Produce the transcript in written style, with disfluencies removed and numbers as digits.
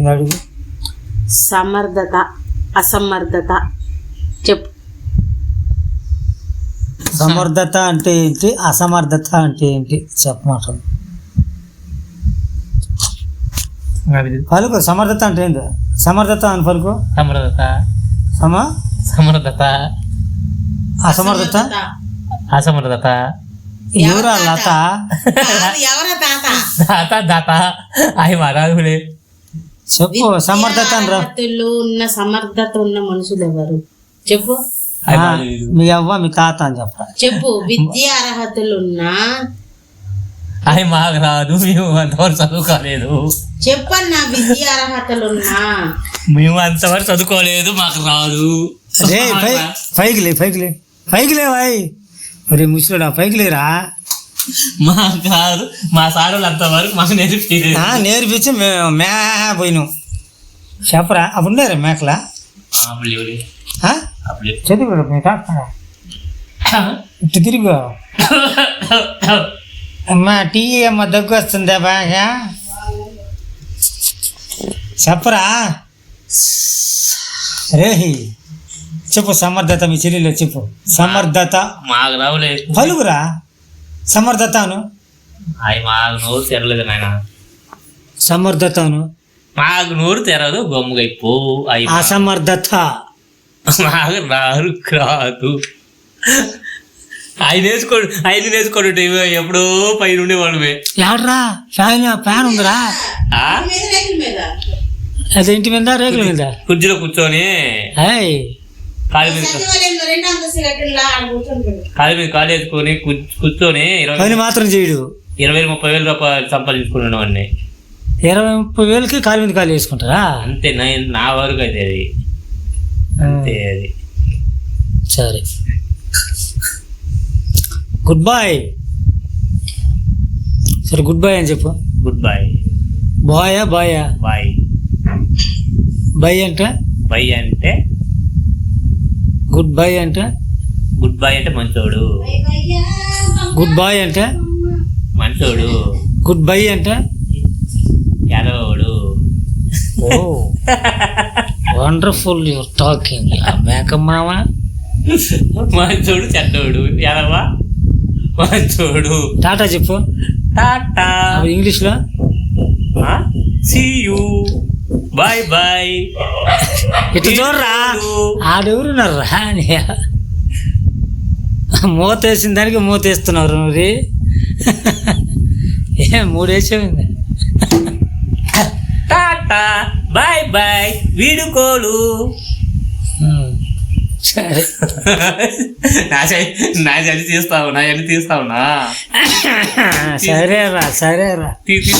అడుగు. సమర్థత అసమర్థత చెప్పు. సమర్థత అంటే ఏంటి, అసమర్థత అంటే ఏంటి చెప్పమాట. పలుకు సమర్థత అంటే ఏంటి? సమర్థత అని పలుకు. సమర్థత సమర్థత అసమర్థత అసమర్థత. ఎవరా లత? ఎవరా తాత? దాత దాత అవి మరాదులే. చెప్పు సమర్థత అని రా. ఉన్న సమర్థత ఉన్న మనుషులు ఎవరు చెప్పు. మీ అవ్వ మీ తాత అని చెప్పరా. చెప్పు. విద్యా అర్హతలున్న అవి మాకు రాదు, మేము అంతవరకు చదువుకోలేదు. చెప్పన్నా. విద్యా అర్హతలున్నా మేము అంతవరకు చదువుకోలేదు, మాకు రాదు. పైకి లే వాయ్. మరి ముసలుడా పైకి లేరా. మాకు కాదు, మా సారులు అంతవరకు మాకు నేర్పించి మే పోయినాం చెప్పరా. అప్పుడు ఉండేరా మేకలా చదువు మీ తాత ఇటు తిరుగు. అమ్మా టీ అమ్మ దగ్గు వస్తుందా బాగా చెప్పరా. రే చెప్పు సమర్థత. మీ చెల్లెలు చెప్పు సమర్థత. మాకు రావులే పలుగురా సమర్థతను. అవి మాకు నోరు తెరలేదు నాయన. సమర్థతను మాకు నోరు తెరదు, గమ్ముగైపో. అవి అసమర్థత మాకు రాదు. ఆయన నేర్చుకోడు ఎప్పుడో పై నుండి వాళ్ళమే. ఎవడరా ఫ్యాన్ ఉందిరా. అదే ఇంటి మీద రేకుల మీద కుర్చీలో కూర్చొని కాలు మీద కాలు వేసుకొని కూర్చొని పని మాత్రం చేయడు. 20,000-30,000 రూపాయలు సంపాదించుకున్నాను అన్ని. 20,000-30,000కి కాలు మీద కాలు వేసుకుంటారా? అంతే నా వరకు అయితే అది అంతే. అది సరే గుడ్ బాయ్. సరే గుడ్ బాయ్ అని చెప్పు. Good boy. బాయా బాయా? బాయ్. బై అంటే బై అంటే గుడ్ బై అంటే. గుడ్ బాయ్ అంటే మంచోడు. గుడ్ బాయ్ అంటే మంచోడు. గుడ్ బై అంటే యాదవుడు. ఓ వండర్ఫుల్ యువర్ టాకింగ్ మేకమ్మావ. మంచోడు చెడ్డోడు యాదవా మంచోడు. టాటా చెప్పు. టాటా ఇంగ్లీష్లో. See you bye bye. ఇటు చూడరా ఆడెవరున్నారా. మూత వేసిన దానికి మూత వేస్తున్నారు. మరి ఏ 3 వేసేవింది. టాటా బాయ్ బాయ్ వీడుకోలు. సరే నా చలి తీస్తావునా? సరేరా సరేరా. తీసుకో.